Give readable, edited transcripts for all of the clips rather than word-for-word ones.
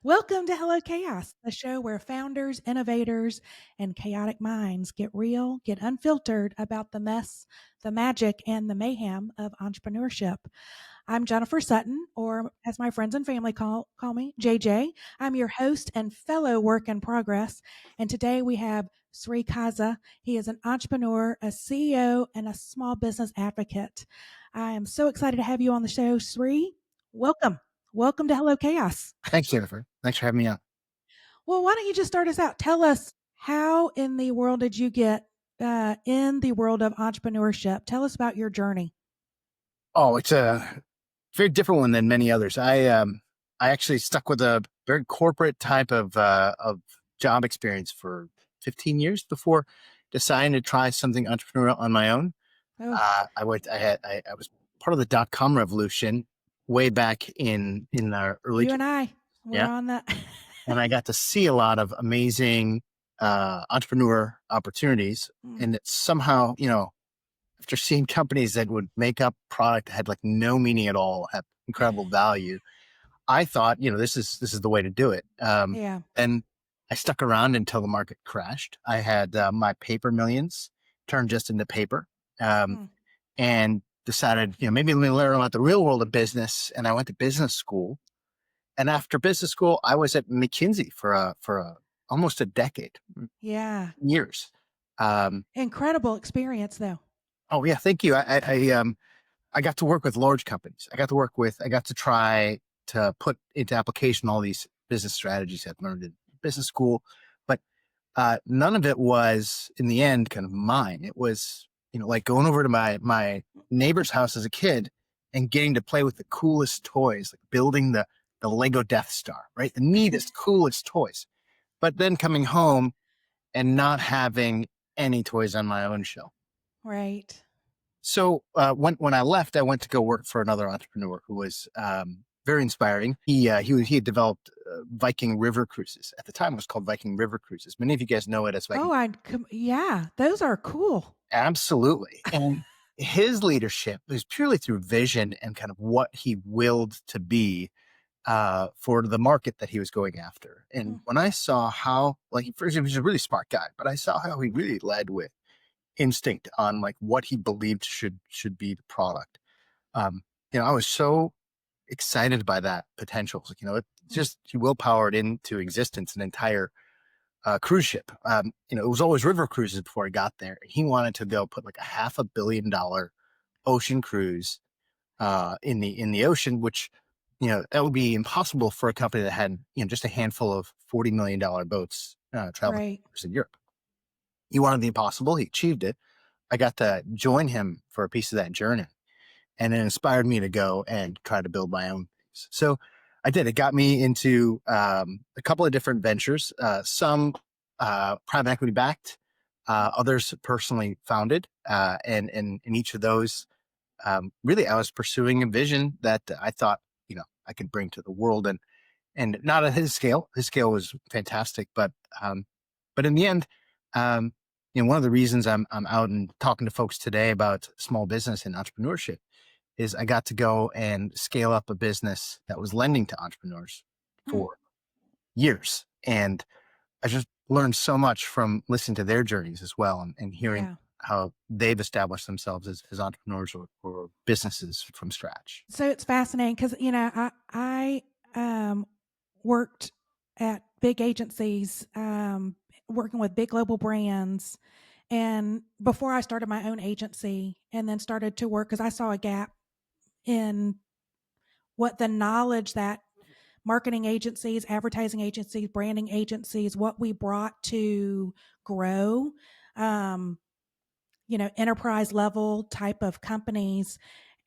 Welcome to Hello Chaos, the show where founders, innovators, and chaotic minds get real, get unfiltered about the mess, the magic, and the mayhem of entrepreneurship. I'm Jennifer Sutton, or as my friends and family call me, JJ. I'm your host and fellow work in progress. And today we have Sri Kaza. He is an entrepreneur, a CEO, and a small business advocate. I am so excited to have you on the show, Sri. Welcome. Welcome to Hello Chaos. Thanks, Jennifer. Thanks for having me on. Well, why don't you just start us out? Tell us, how in the world did you get in the world of entrepreneurship? Tell us about your journey. Oh, it's a very different one than many others. I actually stuck with a very corporate type of job experience for 15 years before deciding to try something entrepreneurial on my own. Oh, I was part of the dot-com revolution way back in the early you and I, we're yeah, on that. and I got to see a lot of amazing entrepreneur opportunities, Mm, and it's somehow, after seeing companies that would make up product that had like no meaning at all, have incredible value, I thought, this is the way to do it. yeah. And I stuck around until the market crashed. I had my paper millions turned just into paper, um, Mm, and decided, maybe let me learn about the real world of business. And I went to business school. And after business school, I was at McKinsey for almost a decade, yeah. years. Um, Incredible experience, though. oh yeah, thank you. I got to work with large companies. I got to try to put into application all these business strategies I'd learned in business school, but none of it was in the end kind of mine. It was, like going over to my neighbor's house as a kid and getting to play with the coolest toys, like building the Lego Death Star, right? The neatest, coolest toys. But then coming home and not having any toys on my own shelf. Right. So when I left, I went to go work for another entrepreneur who was very inspiring. He had developed Viking River Cruises. At the time, it was called Viking River Cruises. Many of you guys know it as Viking. Oh, yeah, those are cool. Absolutely. And his leadership was purely through vision and kind of what he willed to be for the market that he was going after. And Mm, when I saw how, like, first, he was a really smart guy, but I saw how he really led with instinct on like what he believed should be the product. Um, I was so excited by that potential. Like, it mm. just he willpowered into existence an entire cruise ship. It was always river cruises before he got there. He wanted to go put like a $500 million ocean cruise in the ocean, which that would be impossible for a company that had just a handful of $40 million boats traveling Right. in Europe. He wanted the impossible. He achieved it. I got to join him for a piece of that journey, and it inspired me to go and try to build my own things. So I did. It got me into a couple of different ventures, some private equity backed, others personally founded. And in each of those, really, I was pursuing a vision that I thought, I could bring to the world, and not at his scale. His scale was fantastic, but in the end, um, one of the reasons I'm out and talking to folks today about small business and entrepreneurship is I got to go and scale up a business that was lending to entrepreneurs Mm, for years, and I just learned so much from listening to their journeys as well, and hearing yeah. how they've established themselves as entrepreneurs or businesses from scratch. So it's fascinating because I worked at big agencies, working with big global brands, and before I started my own agency, and then started to work because I saw a gap in what the knowledge that marketing agencies, advertising agencies, branding agencies, what we brought to grow. Um, enterprise level type of companies,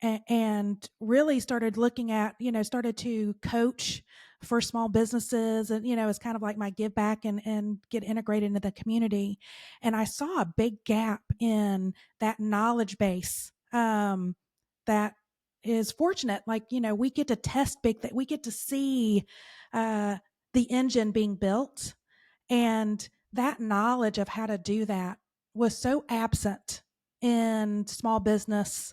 and really started looking at, started to coach for small businesses. And, it's kind of like my give back and get integrated into the community. And I saw a big gap in that knowledge base, that is fortunate. Like, we get to test big, that we get to see uh, the engine being built, and that knowledge of how to do that was so absent in small business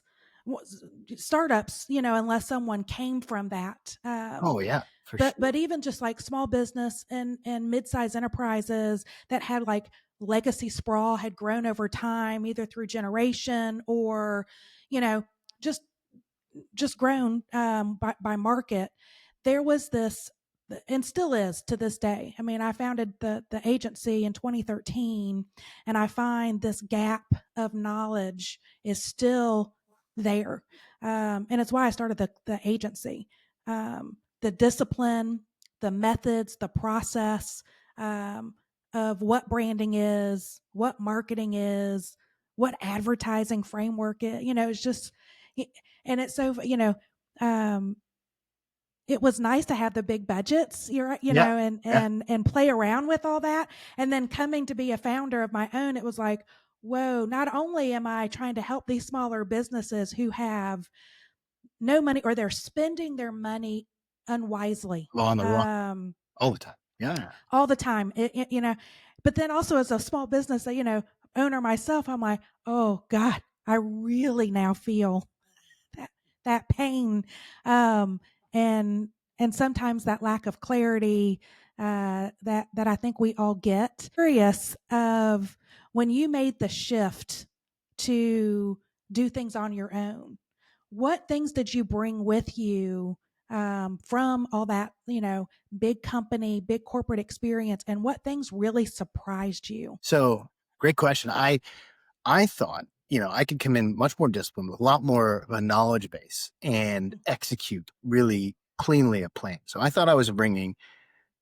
startups, unless someone came from that. Oh yeah, for But sure. even just like small business and mid-sized enterprises that had like legacy sprawl, had grown over time, either through generation or, you know, just just grown by market. There was this, and still is to this day. I mean, I founded the agency in 2013, and I find this gap of knowledge is still there, and it's why I started the agency. The discipline, the methods, the process um, of what branding is, what marketing is, what advertising framework is. It's just, and it's so, um, it was nice to have the big budgets, Yeah, yeah. and play around with all that. And then coming to be a founder of my own, it was like, whoa, not only am I trying to help these smaller businesses who have no money or they're spending their money unwisely, Well, on the wrong all the time. Yeah. all the time, but then also as a small business, owner myself, I'm like, oh God, I really now feel that that pain, um, and sometimes that lack of clarity that I think we all get. Curious of when you made the shift to do things on your own, what things did you bring with you from all that, big company, big corporate experience, and what things really surprised you? So great question. I thought, I could come in much more disciplined with a lot more of a knowledge base and execute really cleanly a plan. So I thought I was bringing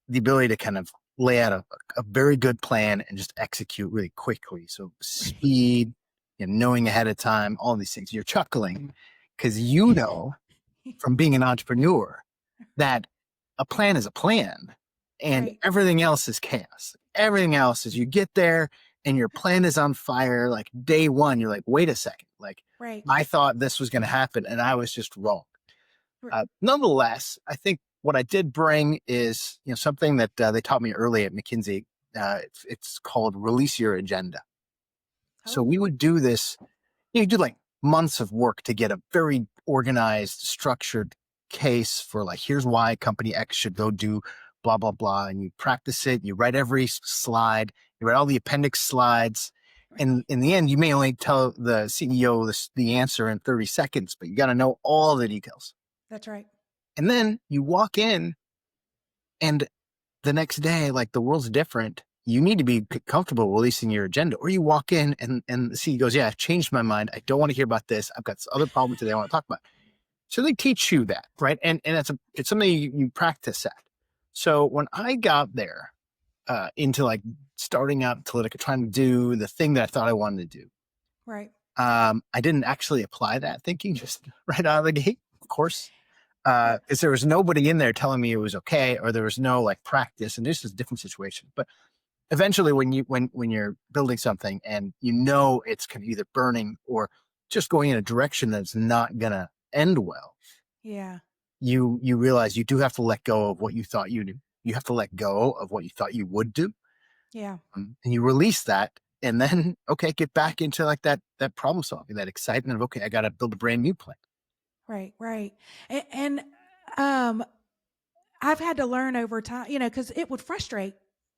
the ability to kind of lay out a very good plan and just execute really quickly. So speed, knowing ahead of time, all these things. You're chuckling because from being an entrepreneur that a plan is a plan and Right, everything else is chaos. Everything else is you get there and your plan is on fire. Like day one, you're like, wait a second. Like right, I thought this was going to happen and I was just wrong. r- Nonetheless, I think what I did bring is, something that they taught me early at McKinsey. It's called release your agenda. So oh, we would do this, you do like months of work to get a very organized, structured case for like, here's why company X should go do blah, blah, blah. And you practice it, you write every slide, you write all the appendix slides. And in the end, you may only tell the CEO the answer in 30 seconds, but you got to know all the details. that's right. And then you walk in and the next day, like the world's different. You need to be comfortable releasing your agenda, or you walk in and the CEO goes, yeah, I've changed my mind. I don't want to hear about this. I've got other problems today I want to talk about. So they teach you that, right? And it's something you practice at. So when I got there into like starting out to like trying to do the thing that I thought I wanted to do, Right. I didn't actually apply that thinking just right out of the gate, of course. Yeah. Because there was nobody in there telling me it was okay, or there was no like practice, and this is a different situation. But eventually, when you're building something and it's kind of either burning or just going in a direction that's not gonna end well, Yeah. you realize you do have to let go of what you thought you knew. You have to let go of what you thought you would do, Yeah. and you release that, and then okay, get back into like that problem solving, that excitement of okay, I got to build a brand new plan. Right. Right. And um, I've had to learn over time, because it would frustrate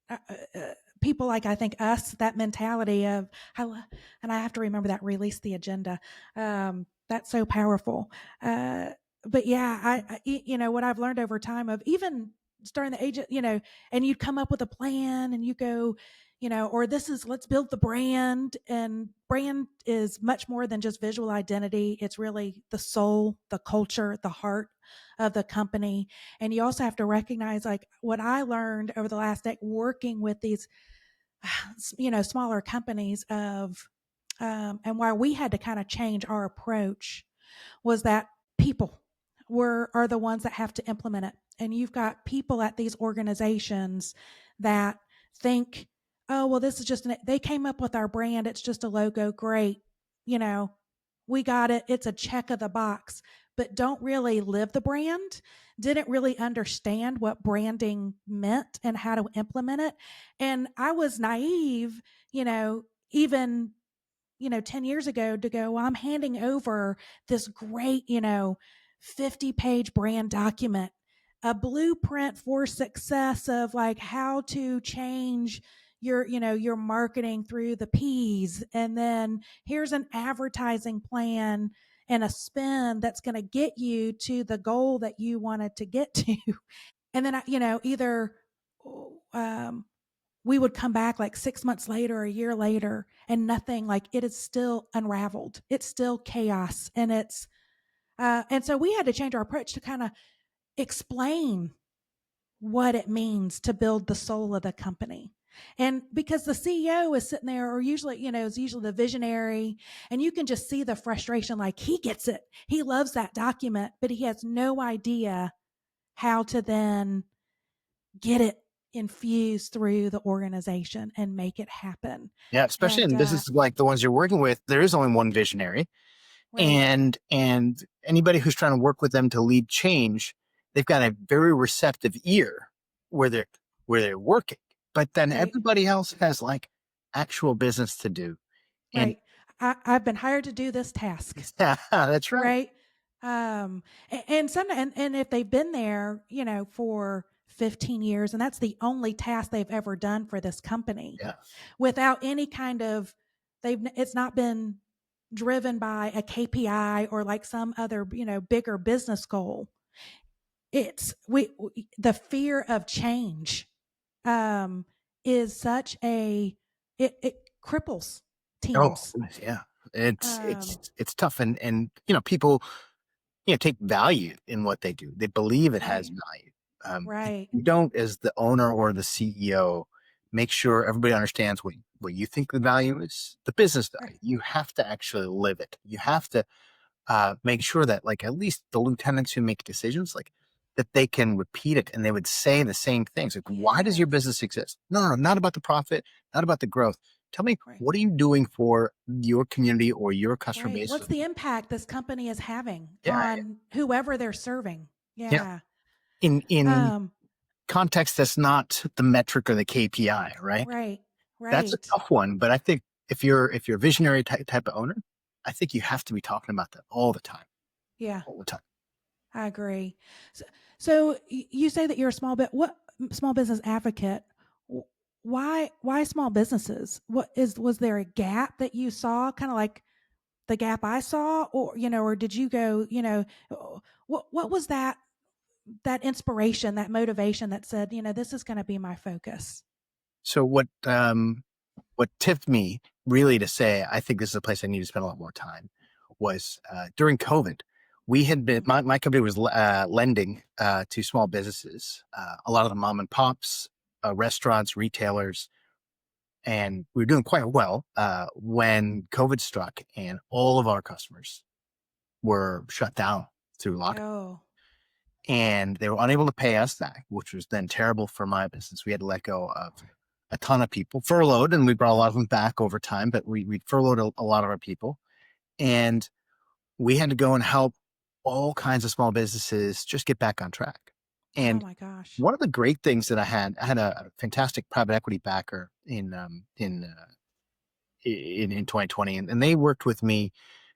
uh, people like I think us, that mentality of, and I have to remember that release the agenda. That's so powerful. Uh, but yeah, what I've learned over time of even starting the agent, and you'd come up with a plan and you go, or this is, let's build the brand. And brand is much more than just visual identity. It's really the soul, the culture, the heart of the company. And you also have to recognize, like what I learned over the last day working with these, smaller companies and why we had to kind of change our approach was that people are the ones that have to implement it. And you've got people at these organizations that think, oh, well, this is just they came up with our brand. It's just a logo. Great. You know, we got it. It's a check of the box, but don't really live the brand, didn't really understand what branding meant and how to implement it. And I was naive, even 10 years ago to go, well, I'm handing over this great, 50-page brand document, a blueprint for success of like how to change your marketing through the P's. And then here's an advertising plan and a spin that's going to get you to the goal that you wanted to get to. And then, either um, we would come back like 6 months later or a year later and nothing, like it is still unraveled. It's still chaos. And so we had to change our approach to kind of explain what it means to build the soul of the company. And because the CEO is sitting there, or usually, is usually the visionary, and you can just see the frustration. Like he gets it, he loves that document, but he has no idea how to then get it infused through the organization and make it happen. Yeah, especially And in businesses like the ones you're working with, there is only one visionary, right, and anybody who's trying to work with them to lead change, they've got a very receptive ear where they're working, but then right, everybody else has like actual business to do. And right. I've been hired to do this task. yeah, that's right. Right. And if they've been there, for 15 years, and that's the only task they've ever done for this company Yeah. without any kind of, it's not been driven by a KPI or like some other, bigger business goal. It's the fear of change, um, is such it cripples Oh, teams. goodness, yeah. It's Um, it's it's tough, and people take value in what they do. They believe it has right, value. If right, you don't, as the owner or the CEO, make sure everybody understands what you think the value is, the business right, value. You have to actually live it. You have to make sure that, like, at least the lieutenants who make decisions, like, that they can repeat it and they would say the same things. Like, why does your yes, business exist? No, no, no, not about the profit, not about the growth. Tell me, right. what are you doing for your community or your customer Right. base? What's the impact this company is having Yeah, on whoever they're serving? yeah. Yeah. In Um, context, that's not the metric or the KPI, right? right. That's a Right. tough one, but I think if you're a visionary type of owner, I think you have to be talking about that all the time, Yeah, all the time. I agree. So, so you say that you're a small business advocate. W- why small businesses? Was there a gap that you saw, kind of like the gap I saw, or or did you go, what was that inspiration, that motivation that said, this is going to be my focus? So what tipped me really to say I think this is a place I need to spend a lot more time was during COVID. We had been Mm, my company was lending to small businesses, a lot of the mom and pops, restaurants, retailers, and we were doing quite well when COVID struck, and all of our customers were shut down through lockdown. oh, And they were unable to pay us back, which was then terrible for my business. We had to let go of a ton of people, furloughed, and we brought a lot of them back over time, but we furloughed a lot of our people. And we had to go and help all kinds of small businesses just get back on track. oh And my gosh. one of the great things that I had a fantastic private equity backer in 2020, and they worked with me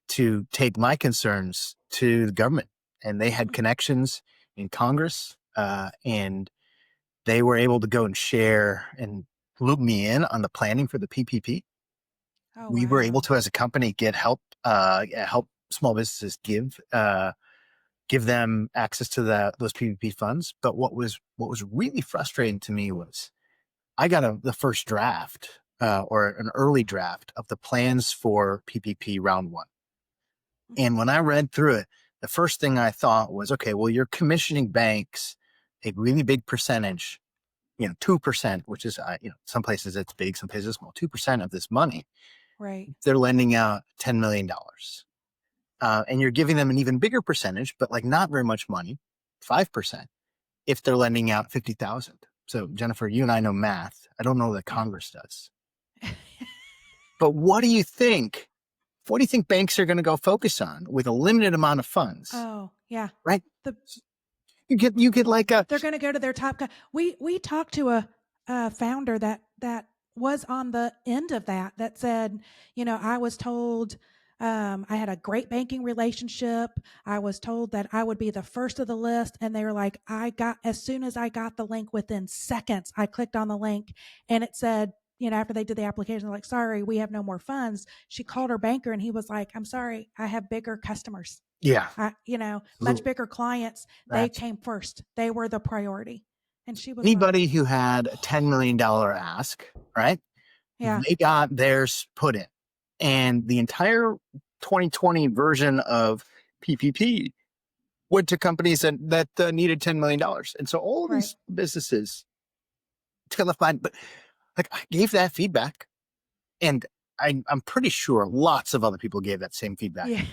to take my concerns to the government, and they had Mm, connections in Congress, and they were able to go and share and loop me in on the planning for the PPP. oh We were able wow. to, as a company, get help small businesses give them access to those PPP funds. But what was really frustrating to me was I got the first draft or an early draft of the plans for PPP round one. Mm, And when I read through it, the first thing I thought was, okay, well, you're commissioning banks a really big percentage, 2%, which is, some places it's big, some places it's small, 2% of this money. right. They're lending out $10 million. And you're giving them an even bigger percentage, but like not very much money, 5%, if they're lending out 50,000. So Jennifer, you and I know math. I don't know that Yeah. Congress does. But what do you think banks are going to go focus on with a limited amount of funds, Oh, yeah. right? The You get like a They're going to go to their top guy. We talked to a founder that was on the end of that said, I was told I had a great banking relationship. I was told that I would be the first of the list. And they were like, as soon as I got the link within seconds, I clicked on the link and it said, after they did the application, they're like, sorry, we have no more funds. She called her banker and he was like, I'm sorry, I have bigger customers. Yeah, Much absolutely. bigger clients. They That's came first. They were the priority. And she was like, anybody who had a $10 million ask, right? yeah, They got theirs put in. And the entire 2020 version of PPP went to companies that needed $10 million. And so all of right. these businesses got left behind. But like I gave that feedback, and I'm pretty sure lots of other people gave that same feedback. Yeah.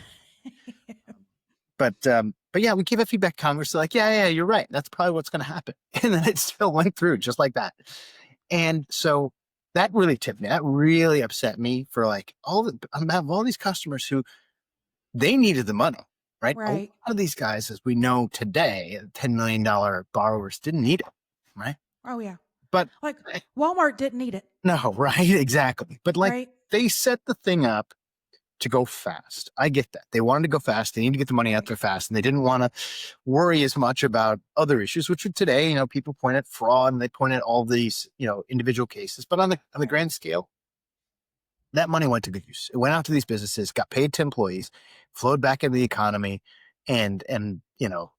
But yeah, we gave a feedback. Congress like, yeah, you're right. That's probably what's going to happen. And then it still went through just like that. And so that really tipped me. That really upset me for like all these customers who they needed the money, right? A lot Right. of these guys, as we know today, $10 million borrowers didn't need it, right? Oh, yeah. But Like Walmart didn't need it, no, right? Exactly. But like right? they set the thing up to go fast. I get that. They wanted to go fast. They need to get the money out Right. there fast. And they didn't want to worry as much about other issues, which are today, people point at fraud and they point at all these, individual cases. But on the Right. grand scale, that money went to good use. It went out to these businesses, got paid to employees, flowed back into the economy, and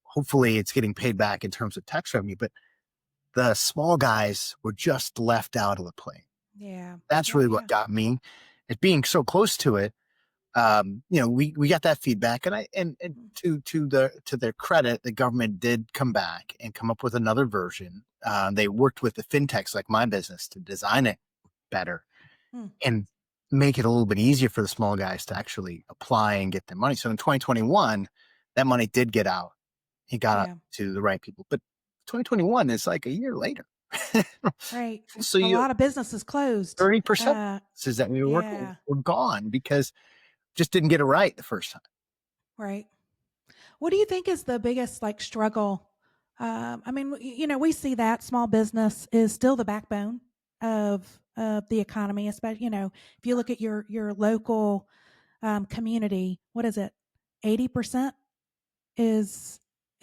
hopefully it's getting paid back in terms of tax revenue. But the small guys were just left out of the plane. Yeah. That's Yeah. really what Yeah. got me. It being so close to it, we got that feedback, and Mm. to their credit, the government did come back and come up with another version. They worked with the fintechs like my business to design it better Mm. and make it a little bit easier for the small guys to actually apply and get their money. So in 2021, that money did get out. It got out Yeah. to the right people, but 2021 is like a year later. Right. So A lot of businesses closed. 30% says that we were working Yeah. were gone because just didn't get it right the first time. Right. What do you think is the biggest struggle? I mean, we see that small business is still the backbone of the economy, especially, if you look at your local community, what is it? 80% is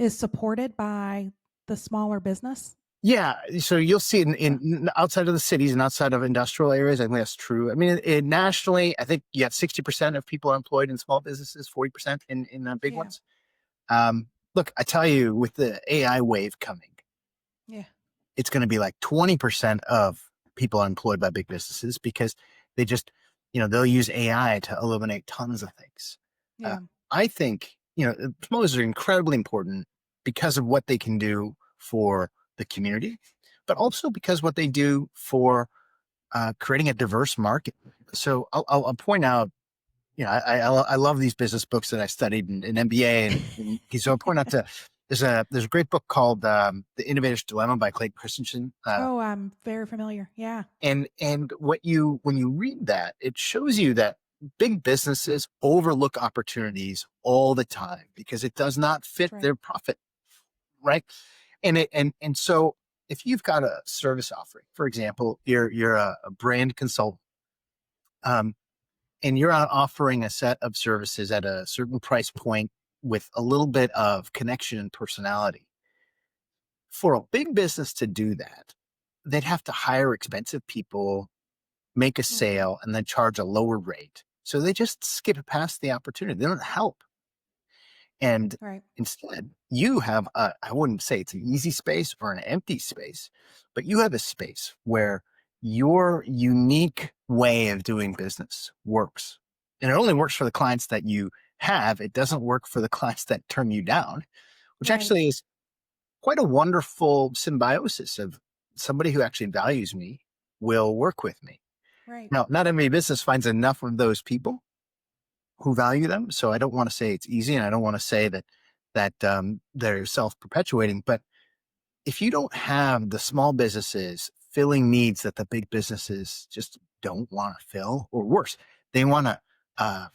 supported by the smaller business. Yeah, so you'll see in outside of the cities and outside of industrial areas. I think that's true. I mean, nationally, I think 60% of people are employed in small businesses, 40% in big Yeah. ones. Look, I tell you, with the AI wave coming, Yeah. it's going to be like 20% of people are employed by big businesses because they just, they'll use AI to eliminate tons of things. Uh, Yeah. I think, small businesses are incredibly important because of what they can do for the community, but also because what they do for creating a diverse market. So I'll point out, I love these business books that I studied in MBA, and so I'll point out there's a great book called The Innovator's Dilemma by Clayton Christensen. Oh, I'm very familiar. Yeah. And when you read that, it shows you that big businesses overlook opportunities all the time because it does not That's fit right. their profit, right? And so if you've got a service offering, for example, you're a brand consultant, um, and you're out offering a set of services at a certain price point with a little bit of connection and personality. For a big business to do that, they'd have to hire expensive people, make a Mhm. sale, and then charge a lower rate. So they just skip past the opportunity. They don't help. And Right. instead, you have I wouldn't say it's an easy space or an empty space, but you have a space where your unique way of doing business works. And it only works for the clients that you have. It doesn't work for the clients that turn you down, which Right. actually is quite a wonderful symbiosis of somebody who actually values me will work with me. Right. Now, not every business finds enough of those people who value them. So I don't want to say it's easy, and I don't want to say that they're self-perpetuating. But if you don't have the small businesses filling needs that the big businesses just don't want to fill, or worse, they want to uh,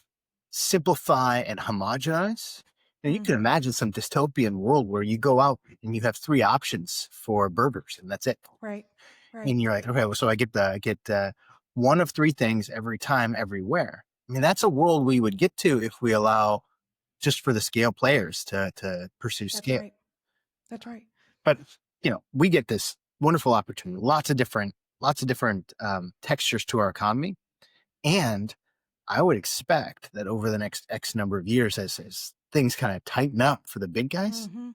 simplify and homogenize. And you can Mhm. imagine some dystopian world where you go out and you have three options for burgers, and that's it. Right. Right. And you're like, okay, well, so I get one of three things every time, everywhere. I mean, that's a world we would get to if we allow just for the scale players to pursue That's scale. right. That's right. But we get this wonderful opportunity, lots of different textures to our economy, and I would expect that over the next X number of years, as things kind of tighten up for the big guys, Mm-hmm.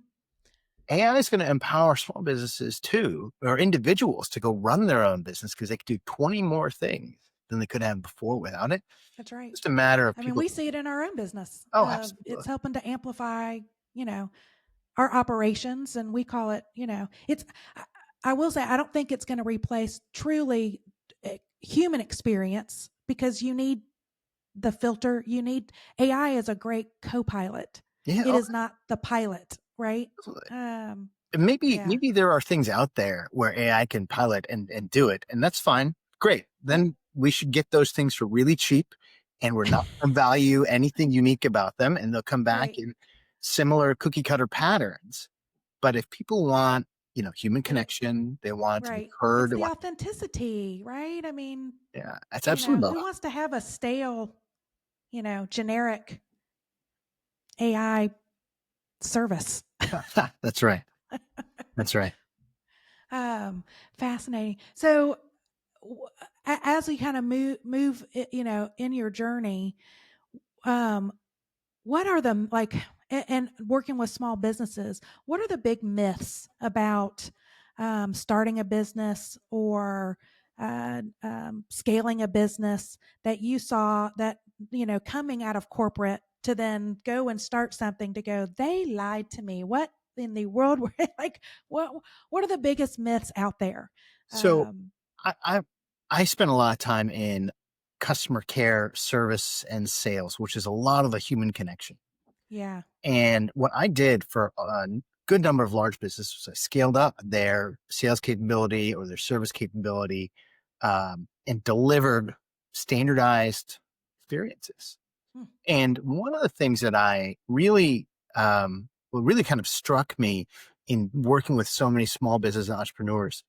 AI is going to empower small businesses too, or individuals to go run their own business because they could do 20 more things than they could have before without it. That's right. Just a matter of I mean, people. we see it in our own business. Oh, It's absolutely. helping to amplify, you know, our operations, and we call it, it's. I, I will say, I don't think it's going to replace truly human experience because you need the filter. You need AI is a great co-pilot. Yeah. It Oh, is not the pilot, right? absolutely. Um, Maybe yeah, maybe there are things out there where AI can pilot and do it, and that's fine. Great. yeah, Then we should get those things for really cheap, and we're not going to value anything unique about them, and they'll come back right, in similar cookie cutter patterns. But if people want, human but connection, they want to be right, heard, it's they the want, authenticity, right? I mean, yeah, that's absolutely who wants to have a stale, generic AI service? that's right. That's right. um, Fascinating. So, as we kind of move, in your journey, um, what are the like, and working with small businesses, what are the big myths about starting a business or scaling a business that you saw that, coming out of corporate to then go and start something to go, they lied to me. What in the world were like, what are the biggest myths out there? So Um, I, I I spent a lot of time in customer care, service, and sales, which is a lot of the human connection. yeah. And what I did for a good number of large businesses was I scaled up their sales capability or their service capability, and delivered standardized experiences. Hmm. And one of the things that I really, what really kind of struck me in working with so many small business entrepreneurs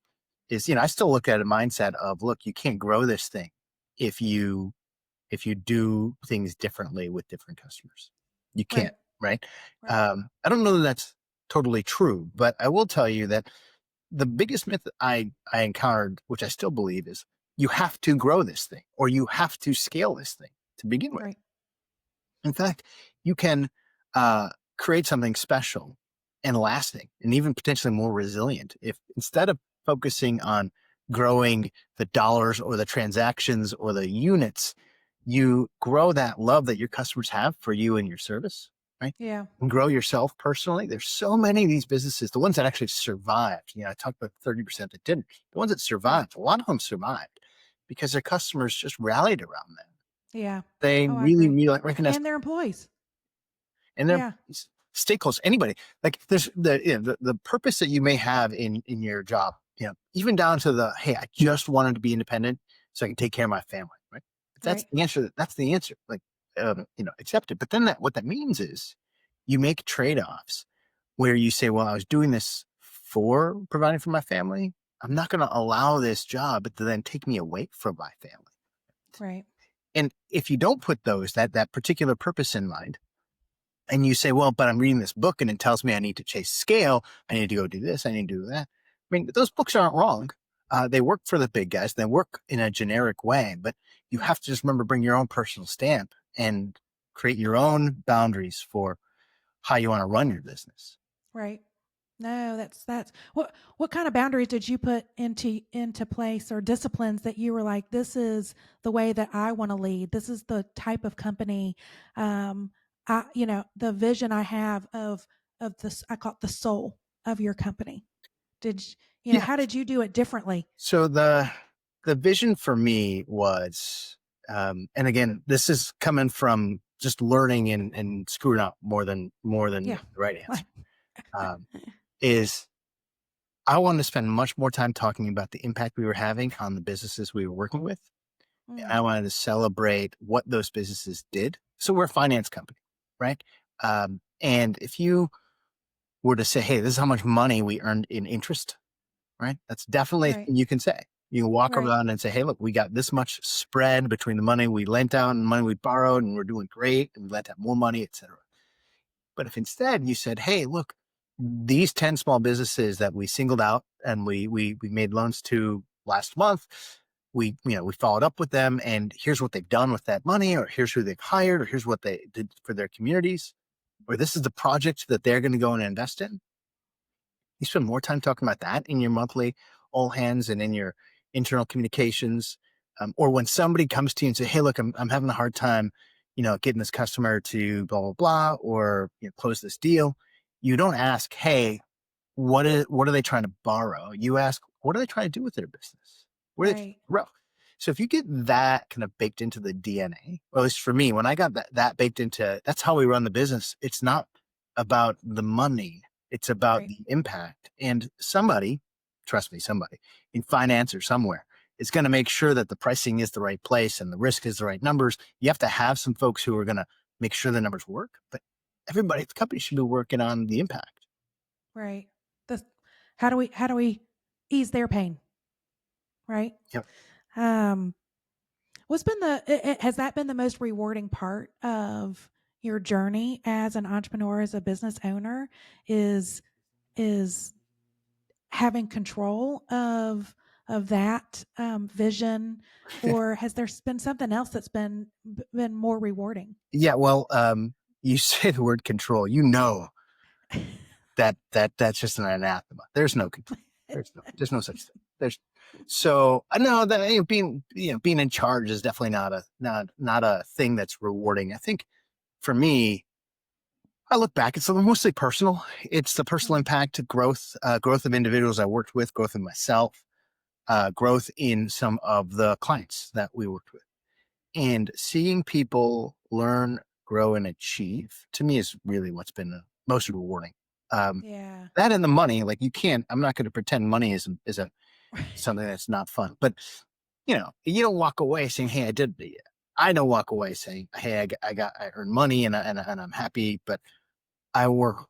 is, I still look at a mindset of, look, you can't grow this thing if you do things differently with different customers. You can't, Right. right? Right. I don't know that that's totally true, but I will tell you that the biggest myth that I encountered, which I still believe, is you have to grow this thing or you have to scale this thing to begin with. Right. In fact, you can uh, create something special and lasting and even potentially more resilient if instead of focusing on growing the dollars or the transactions or the units, you grow that love that your customers have for you and your service, right? Yeah. And grow yourself personally. There's so many of these businesses, the ones that actually survived. I talked about 30% that didn't. The ones that Right. survived, a lot of them survived because their customers just rallied around them. Yeah. They Oh, I really, agree. really recognize And their employees. and their Yeah. stakeholders, anybody. Like there's the purpose that you may have in your job, even down to the, hey, I just wanted to be independent so I can take care of my family, right? If that's Right. the answer, that's the answer. Like, accept it. But then what that means is you make trade-offs where you say, well, I was doing this for providing for my family. I'm not going to allow this job to then take me away from my family. Right. And if you don't put that particular purpose in mind, and you say, well, but I'm reading this book and it tells me I need to chase scale. I need to go do this. I need to do that. I mean, those books aren't wrong. They work for the big guys. They work in a generic way, but you Yeah. have to just remember, bring your own personal stamp and create your own boundaries for how you want to run your business. Right. No, that's what kind of boundaries did you put into place or disciplines that you were like, this is the way that I want to lead. This is the type of company, um, the vision I have of this. I call it the soul of your company. Did Yeah. how did you do it differently? So the vision for me was, and again, this is coming from just learning and screwing up more than Yeah. the right answer. Um, is I wanted to spend much more time talking about the impact we were having on the businesses we were working with. And Mm, I wanted to celebrate what those businesses did. So we're a finance company, right? And if you were to say, hey, this is how much money we earned in interest, right? That's definitely a Right. thing you can say. You can walk Right. around and say, hey, look, we got this much spread between the money we lent out and the money we borrowed, and we're doing great, and we lent out more money, et cetera. But if instead you said, hey, look, these 10 small businesses that we singled out and we made loans to last month, we followed up with them, and here's what they've done with that money, or here's who they've hired, or here's what they did for their communities, or this is the project that they're going to go and invest in. You spend more time talking about that in your monthly all hands and in your internal communications. Or when somebody comes to you and say, hey, look, I'm having a hard time, getting this customer to blah, blah, blah, or close this deal. You don't ask, hey, what are they trying to borrow? You ask, what are they trying to do with their business? Where are they trying Right. to grow? So if you get that kind of baked into the DNA, or at least for me, when I got that baked into, that's how we run the business. It's not about the money. It's about Right. the impact. And somebody, trust me, somebody in finance or somewhere is going to make sure that the pricing is the right place and the risk is the right numbers. You have to have some folks who are going to make sure the numbers work, but everybody at the company should be working on the impact. Right. The how do we ease their pain, right? Yep. Um, what's been has that been the most rewarding part of your journey as an entrepreneur, as a business owner, is is having control of that vision, or has there been something else that's been more rewarding? Yeah, well, you say the word control, that's just an anathema. There's no control. There's no such thing. There's so I know that being in charge is definitely not a thing that's rewarding. I think for me, I look back, it's mostly personal. It's the personal Mm, impact, growth of individuals I worked with, growth of myself, growth in some of the clients that we worked with. And seeing people learn, grow, and achieve to me is really what's been the most rewarding. Um, yeah. that and the money, like I'm not going to pretend money is a something that's not fun, but you don't walk away saying, hey, I did the, I don't walk away saying, hey, I earned money and I'm happy, but I work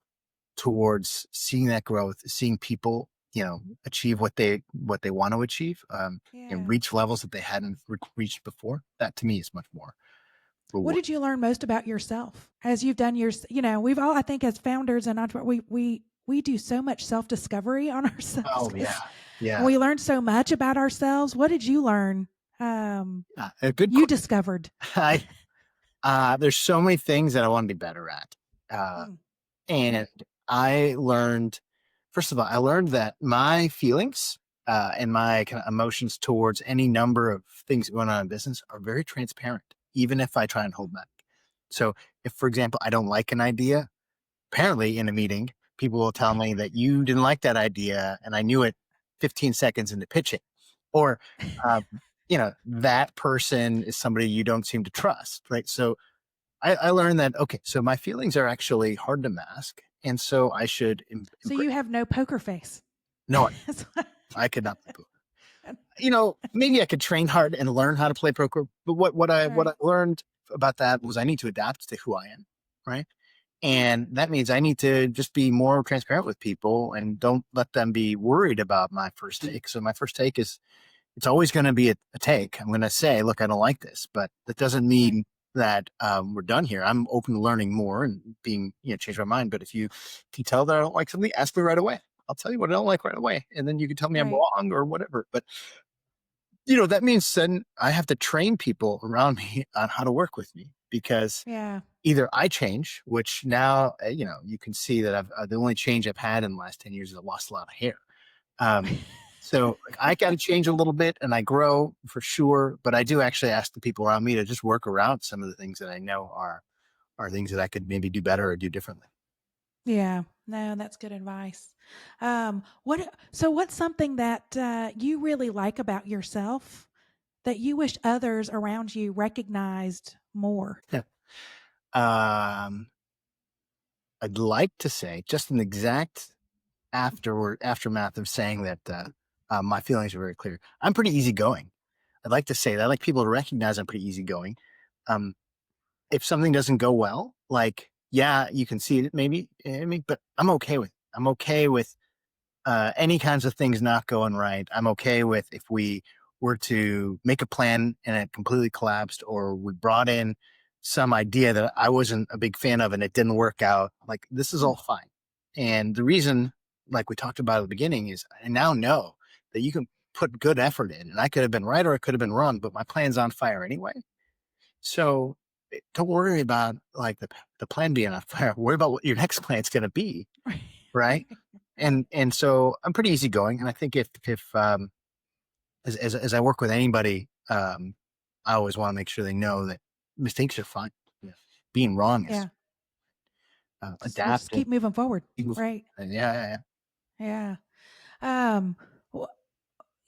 towards seeing that growth, seeing people, achieve what they want to achieve, Yeah. reach levels that they hadn't reached before. That to me is much more What rewarding. did you learn most about yourself as you've done yours? We've all, I think, as founders and entrepreneurs, we do so much self discovery on ourselves Oh yeah, because yeah, we learn so much about ourselves. What did you learn? Um, yeah. A good you question. discovered. I there's so many things that I want to be better at, Mm, and I learned. First of all, I learned that my feelings and my kind of emotions towards any number of things going on in business are very transparent, even if I try and hold back. So, if, for example, I don't like an idea, apparently in a meeting, people will tell me that you didn't like that idea, and I knew it 15 seconds into pitching, or um, that person is somebody you don't seem to trust, right? So I learned that okay, so my feelings are actually hard to mask, and so I should so embrace. you have no poker face. No, That's what- I could not play poker. Maybe I could train hard and learn how to play poker, but what I right. learned about that was I need to adapt to who I am, right? And that means I need to just be more transparent with people and don't let them be worried about my first take. So my first take is it's always going to be a take. I'm going to say, look, I don't like this, but that doesn't Right. mean that we're done here. I'm open to learning more and being, change my mind. But if you can tell that I don't like something, ask me right away. I'll tell you what I don't like right away. And then you can tell me I'm Right. wrong or whatever. But, that means then I have to train people around me on how to work with me because Yeah. either I change, which now, you can see that the only change I've had in the last 10 years is I lost a lot of hair. Um, so like, I got to change a little bit and I grow for sure, but I do actually ask the people around me to just work around some of the things that I know are things that I could maybe do better or do differently. Yeah. No, that's good advice. What's something that you really like about yourself that you wish others around you recognized more? Yeah. Um, I'd like to say just an exact aftermath of saying that my feelings are very clear. I'm pretty easygoing. I'd like to say that. I like people to recognize I'm pretty easygoing. Um, if something doesn't go well, like, yeah, you can see it maybe, but I'm okay with it. I'm okay with any kinds of things not going right, I'm okay with if we were to make a plan and it completely collapsed, or we brought in some idea that I wasn't a big fan of and it didn't work out. Like, this is Mm. all fine. And the reason, like we talked about at the beginning, is I now know that you can put good effort in, and I could have been right or I could have been wrong, but my plan's on fire anyway. So don't worry about like the plan being on fire. Worry about what your next plan's going to be, right? Right. And so I'm pretty easygoing, and I think if as I work with anybody, I always want to make sure they know that mistakes are fine. Yeah. Being wrong is Yeah. We'll just adapting. keep moving forward. Yeah, Right. yeah, Yeah. Um, wh-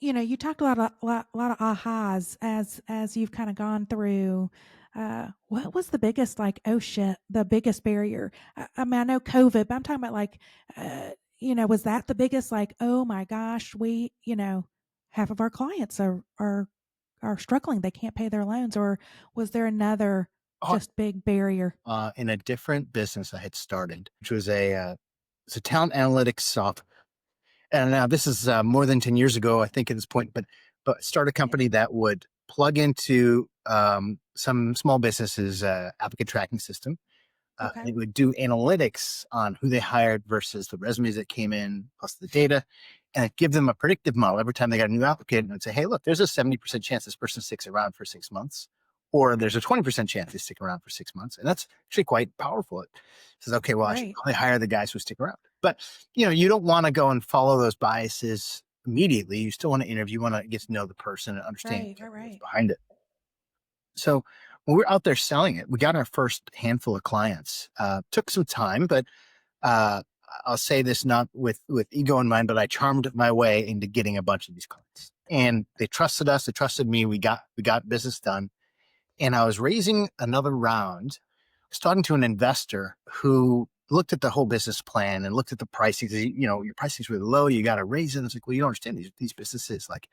you talked a lot of ahas as you've kind of gone through. What was the biggest like? Oh shit, the biggest barrier. I mean, I know COVID, but I'm talking about like, uh, was that the biggest like? Oh my gosh, half of our clients are struggling. They can't pay their loans, or was there another yeah. just big barrier? In a different business I had started, which was it's a talent analytics software. And now this is more than 10 years ago, I think, at this point, but start a Yeah. company that would plug into some small businesses applicant tracking system. Okay. It would do analytics on who they hired versus the resumes that came in, plus the data, and it give them a predictive model every time they got a new applicant, and it would say, "Hey, look, there's a 70% chance this person sticks around for 6 months, or there's a 20% chance they stick around for 6 months," and that's actually quite powerful. It says, "Okay, well, I should Right. probably hire the guys who stick around," but you don't want to go and follow those biases immediately. You still want to interview, you want to get to know the person and understand Right. Right. exactly what's Right. behind it. So when we're out there selling it, we got our first handful of clients. Took some time, but uh, I'll say this not with ego in mind, but I charmed my way into getting a bunch of these clients, and they trusted us. They trusted me. We got business done, and I was raising another round. I was talking to an investor who looked at the whole business plan and looked at the pricing. Your pricing's really low. You got to raise it. It's like, well, you don't understand these businesses, like,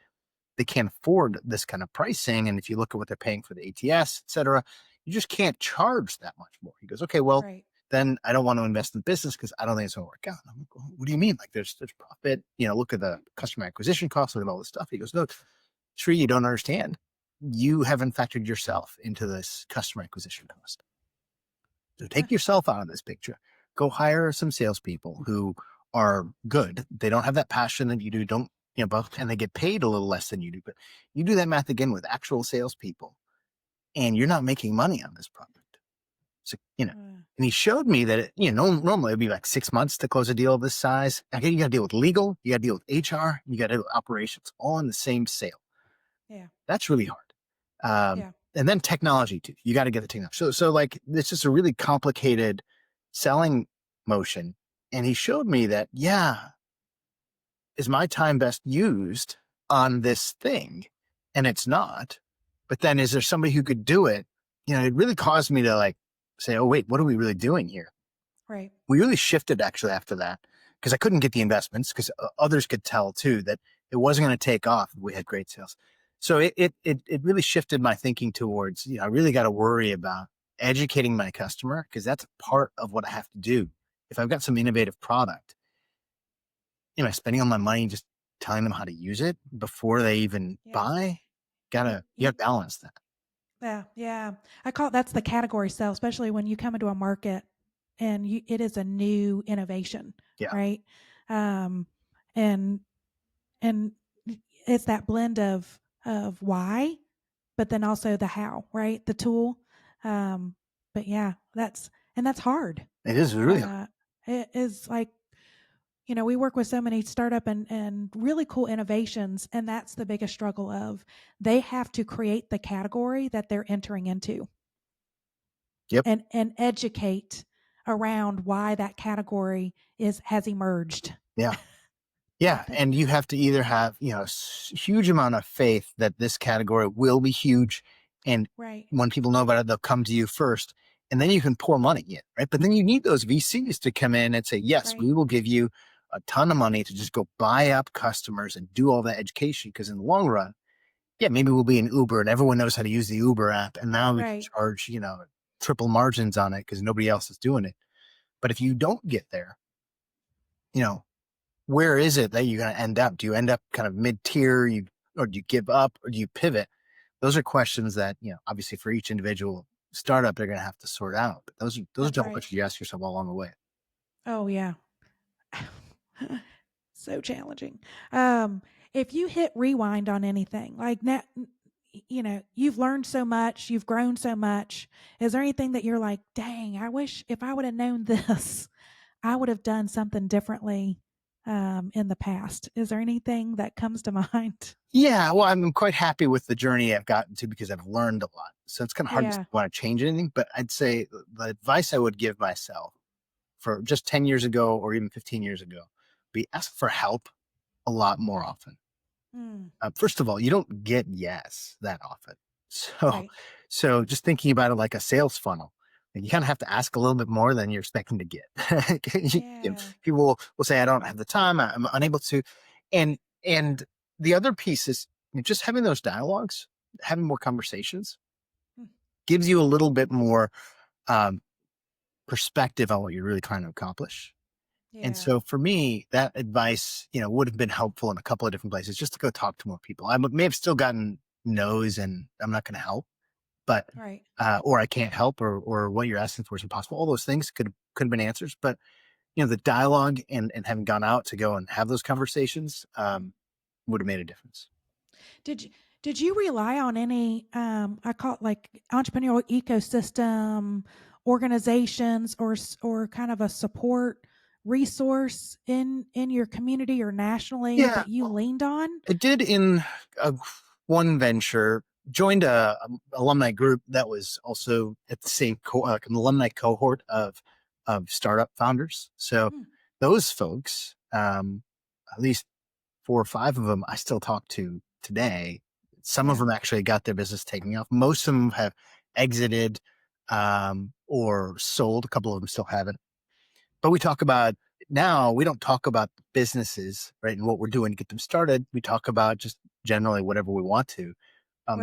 they can't afford this kind of pricing. And if you look at what they're paying for the ATS, et cetera, you just can't charge that much more. He goes, okay, well, Right. then I don't want to invest in the business because I don't think it's going to work out. I'm like, well, what do you mean? Like, there's profit. Look at the customer acquisition costs, look at all this stuff. He goes, no, Sri, you don't understand. You haven't factored yourself into this customer acquisition cost. So take yourself out of this picture. Go hire some salespeople who are good. They don't have that passion that you do. Don't and they get paid a little less than you do. But you do that math again with actual salespeople, and you're not making money on this product. So Uh, and he showed me that normally it'd be like 6 months to close a deal of this size. Okay, you got to deal with legal, you got to deal with HR, you got to deal with operations, all in the same sale. yeah. That's really hard. Yeah. And then technology too. You got to get the technology. So like it's just a really complicated selling motion. And he showed me that, yeah, is my time best used on this thing? And it's not. But then is there somebody who could do it? It really caused me to like say, oh, wait, what are we really doing here? Right. We really shifted actually after that because I couldn't get the investments because others could tell too that it wasn't going to take off if we had great sales. So it really shifted my thinking towards, I really got to worry about educating my customer because that's part of what I have to do. If I've got some innovative product, spending all my money just telling them how to use it before they even Yeah. buy, You, you you, got to balance that. yeah. Yeah. I call that's the category sell, especially when you come into a market and it is a new innovation, Yeah. right? Um, and, and it's that blend of why, but then also the how, right? The tool. Um, but yeah, that's hard. It is really hard. Uh, it is like, we work with so many startup and really cool innovations, and that's the biggest struggle of they have to create the category that they're entering into Yep. and educate around why that category has emerged Yeah. Yeah, with it. and you have to either have, huge amount of faith that this category will be huge, and Right. when people know about it, they'll come to you first, and then you can pour money in, right? But then you need those VCs to come in and say, yes, Right. we will give you a ton of money to just go buy up customers and do all that education. Because in the long run, yeah, maybe we'll be an Uber and everyone knows how to use the Uber app, and now we can Right. charge, triple margins on it because nobody else is doing it. But if you don't get there, you know, where is it that you're going to end up? Do you end up kind of mid-tier, or do you give up, or do you pivot? Those are questions that, obviously for each individual startup, they're going to have to sort out. But those are That's double right. questions you ask yourself along the way. Oh, yeah. So challenging. Um, if you hit rewind on anything, like now, you've learned so much, you've grown so much. Is there anything that you're like, dang, I wish if I would have known this, I would have done something differently in the past? Is there anything that comes to mind? Yeah, well, I'm quite happy with the journey I've gotten to because I've learned a lot. So it's kind of hard to Yeah. want to change anything, but I'd say the advice I would give myself for just 10 years ago or even 15 years ago be ask for help a lot more often. Mm, First of all, you don't get yes that often. So, right. so just thinking about it like a sales funnel, and you kind of have to ask a little bit more than you're expecting to get. Yeah. People will say, "I don't have the time. I'm unable to," and and the other piece is just having those dialogues, having more conversations, Mm, gives you a little bit more um, perspective on what you're really trying to accomplish. And yeah. so for me, that advice, would have been helpful in a couple of different places just to go talk to more people. May have still gotten no's and I'm not going to help, but, Right. or I can't help, or what you're asking for is impossible. All those things could have been answers, but the dialogue and having gone out to go and have those conversations, would have made a difference. Did you did you rely on any I call it like entrepreneurial ecosystem organizations or kind of a support resource in your community or nationally Yeah, that you leaned on? I did in uh, one venture, joined a alumni group that was also at the same like an alumni cohort of startup founders. So Hmm, those folks, at least four or five of them, I still talk to today. Some of yeah, them actually got their business taking off. Most of them have exited or sold. A couple of them still haven't. But we talk about now, we don't talk about businesses, right? And what we're doing to get them started. We talk about just generally whatever we want to.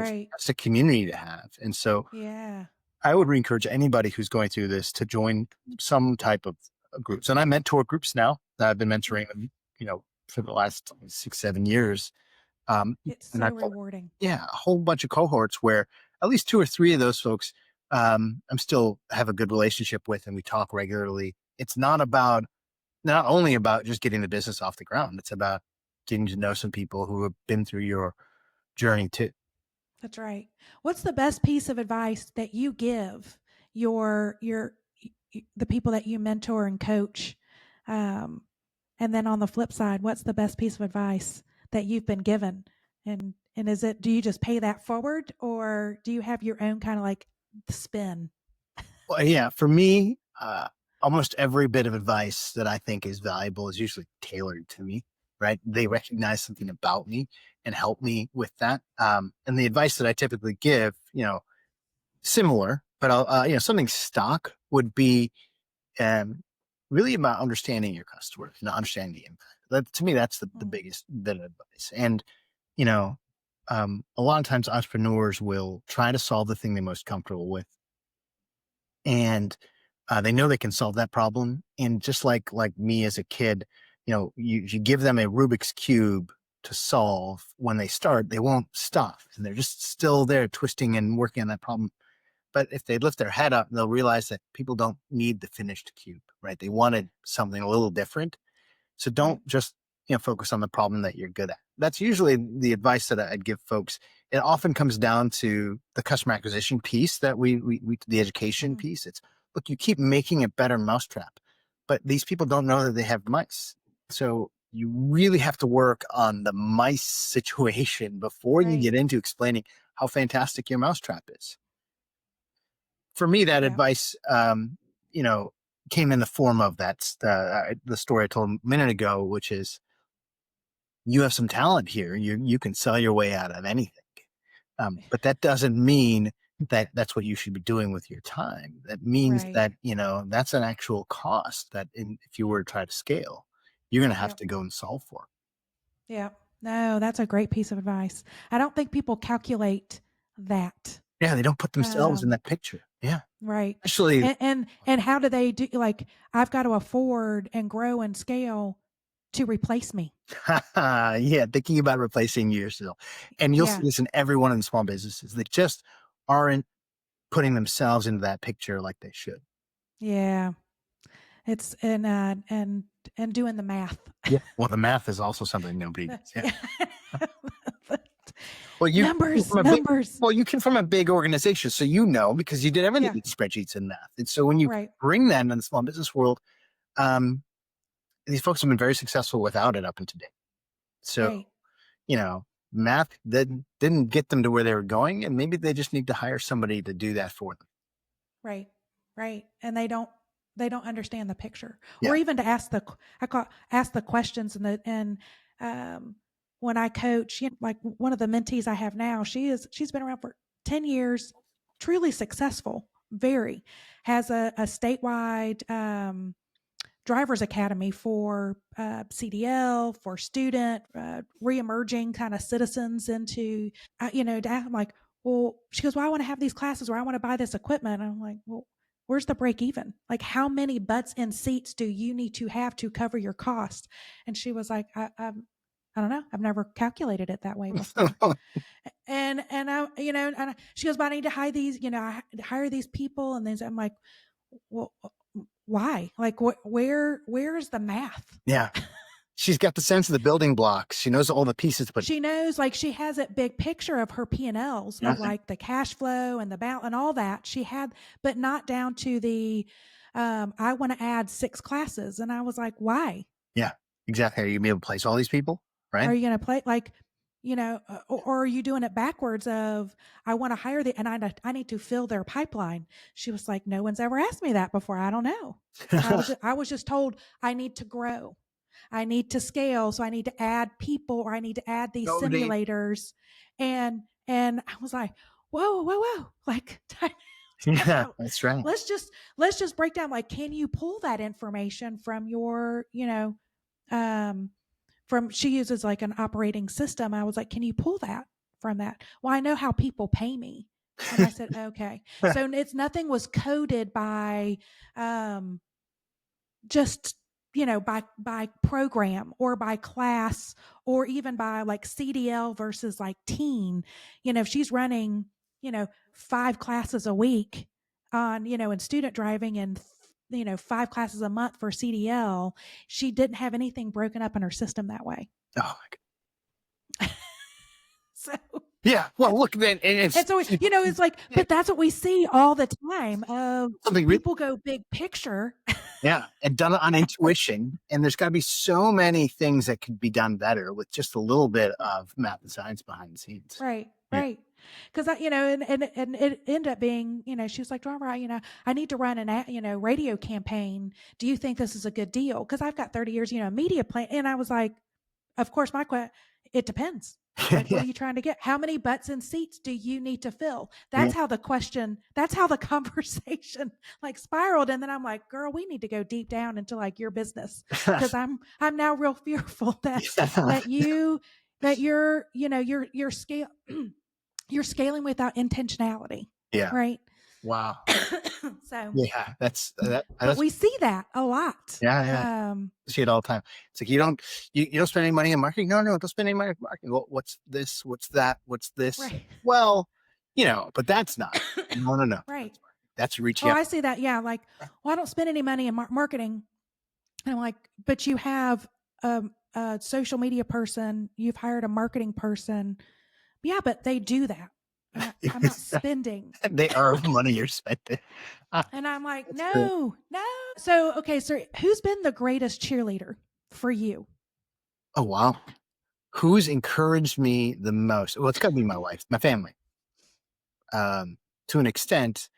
It's right. just a community to have. And so Yeah. I would encourage anybody who's going through this to join some type of groups. And I mentor groups now. I've been Mm, mentoring them, for the last 6, 7 years. Um, it's and so I've, rewarding. yeah, a whole bunch of cohorts where at least two or three of those folks, I'm still have a good relationship with, and we talk regularly. It's not only about just getting the business off the ground, it's about getting to know some people who have been through your journey too. That's right. What's the best piece of advice that you give the people that you mentor and coach? Um, and then on the flip side, what's the best piece of advice that you've been given? And is it do you just pay that forward or do you have your own kind of like spin? Well, yeah, for me, almost every bit of advice that I think is valuable is usually tailored to me, right? They Mm, recognize something about me and help me with that. And the advice that I typically give, similar, but something stock would be um, really about understanding your customer, understanding the impact. To me, that's the mm, biggest bit of advice. And, you know, a lot of times entrepreneurs will try to solve the thing they're most comfortable with. And they know they can solve that problem. And just like me as a kid, you give them a Rubik's Cube to solve when they start, they won't stop. And they're just still there twisting and working on that problem. But if they lift their head up, they'll realize that people don't need the finished cube, right? They wanted something a little different. So right. don't just focus on the problem that you're good at. That's usually the advice that I'd give folks. It often comes down to the customer acquisition piece that we the education Mm, piece. It's look, you keep making a better mousetrap, but these people don't know that they have mice. So you really have to work on the mice situation before you right. get into explaining how fantastic your mousetrap is. For me, that Yeah. advice, you know, came in the form of the story I told a minute ago, which is you have some talent here. You can sell your way out of anything, but that doesn't mean that that's what you should be doing with your time. That means Right. that that's an actual cost that if you were to try to scale, you're going to have Yep. to go and solve for. Yep. No, that's a great piece of advice. I don't think people calculate that. Yeah, they don't put themselves in Um, that picture. Yeah, right. especially And how do they do like I've got to afford and grow and scale to replace me. Yeah, thinking about replacing yourself. And you'll see Yeah. this in every one of the small businesses. They just aren't putting themselves into that picture like they should. Yeah. It's and doing the math. Yeah. Well, the math is also something nobody does. Yeah. Yeah. Well, you came Numbers, from a big numbers. well, you came from a big organization, so you know because you did everything Yeah. with spreadsheets and math. And so when you Right. bring that into the small business world, um, these folks have been very successful without it up until today. So, Right. you know, math didn't get them to where they were going, and maybe they just need to hire somebody to do that for them. Right. Right. And they don't understand the picture Yeah. or even to ask the questions and when I coach, like one of the mentees I have now, she's been around for 10 years, truly successful, very has a statewide driver's academy for CDL, for student, reemerging kind of citizens into, I'm like, well, she goes, well, I want to have these classes or I want to buy this equipment. And I'm like, well, where's the break even? Like, how many butts in seats do you need to have to cover your cost? And she was like, I don't know. I've never calculated it that way before. She goes, but I need to hire these, hire these people. And then I'm like, well, why? Like, where's the math? Yeah. She's got the sense of the building blocks. She knows all the pieces to put. She knows, like, she has it big picture of her P&Ls of Mhm. like the cash flow and the balance and all that she had, but not down to the, I want to add 6 classes. And I was like, why? Yeah, exactly. Are you gonna be able to place all these people? Right? Are you going to play like, or are you doing it backwards of, I want to hire and I need to fill their pipeline. She was like, no one's ever asked me that before. I don't know. I was just told I need to grow. I need to scale. So I need to add people or I need to add these Nobody. simulators. And I was like, whoa, whoa, whoa. Like time Yeah, out. that's right. Let's just break down, like, can you pull that information from your, um from she uses like an operating system. I was like, can you pull that from that? Well, I know how people pay me. And I said, okay. So it's nothing was coded by um just by program or by class or even by like CDL versus like teen. If she's running 5 classes a week on in student driving and 5 classes a month for CDL, she didn't have anything broken up in her system that way. Oh my god. So Yeah. Well, that's look, then, and and so it's like, yeah, but that's what we see all the time of something really, people go big picture. yeah, and done it on intuition. And there's got to be so many things that could be done better with just a little bit of math and science behind the scenes. Right, Yeah. right. Because and it ended up being, she was like, "Driver, I need to run radio campaign. Do you think this is a good deal?" Because I've got 30 years, media plan, and I was like, "Of course, it depends. Like, what Yeah. are you trying to get? How many butts and seats do you need to fill?" Yeah. That's how the conversation like spiraled, and then I'm like, "Girl, we need to go deep down into like your business because I'm now real fearful Yeah. that you that you're scale." You're scaling without intentionality, Yeah. right? Wow. So, Yeah. but That's we see that a lot. yeah. Yeah. I see it all the time. It's like you don't spend any money on marketing. No, no, don't spend any money on marketing. Well, what's this? What's that? What's this? Right. Well, but that's not. No, no, no. Right. That's reaching Oh, out. I see that. Yeah. Like, well, I don't spend any money in marketing. And I'm like, but you have a social media person, you've hired a marketing person. Yeah, but they do that. I'm not spending. They are the money you're spending. Ah, And I'm like, that's great. no, no. So, okay. So who's been the greatest cheerleader for you? Oh wow. Who's encouraged me the most? Well, it's got to be my wife, my family. To an extent,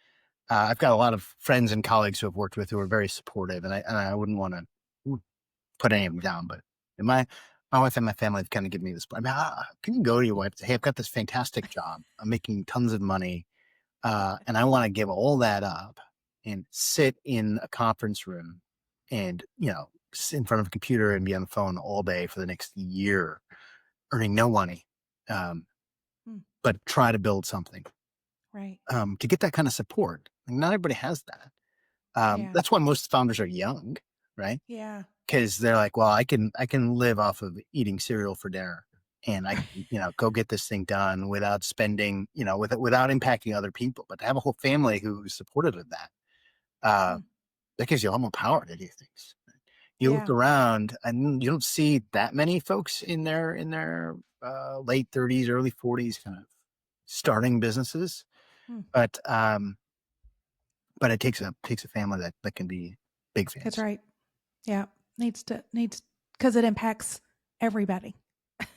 I've got a lot of friends and colleagues who I've worked with who are very supportive, and I wouldn't want to put any of them down, but my wife and my family have kind of given me this. I mean, can you go to your wife and say, "Hey, I've got this fantastic job. I'm making tons of money, and I want to give all that up and sit in a conference room and sit in front of a computer and be on the phone all day for the next year, earning no money, um, Hmm, but try to build something." right. To get that kind of support, like, not everybody has that. Yeah. That's why most founders are young, right? Yeah. because they're like, well, I can live off of eating cereal for dinner, and I can, go get this thing done without spending, without impacting other people. But to have a whole family who's supportive of that, uh, Mm, that gives you a lot more power to do things. You look yeah. around and you don't see that many folks in their late 30s, early 40s, kind of starting businesses. Mm, But but it takes a family that can be big that's fans. right. Yeah. Needs because it impacts everybody.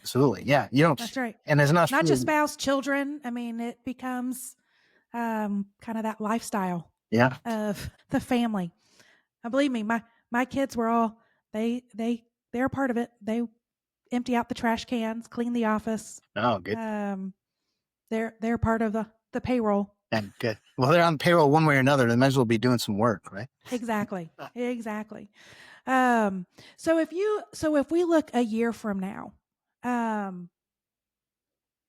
Absolutely, yeah. You don't, That's right. and as an Not just entrepreneur, spouse, children. I mean, it becomes kind of that lifestyle yeah. of the family. Believe me, my kids were all they're a part of it. They empty out the trash cans, clean the office. Oh, good. Um, they're part of the payroll. And good. Well, they're on payroll one way or another. They might as well be doing some work, right? Exactly. Exactly. Um, so if we look a year from now, um,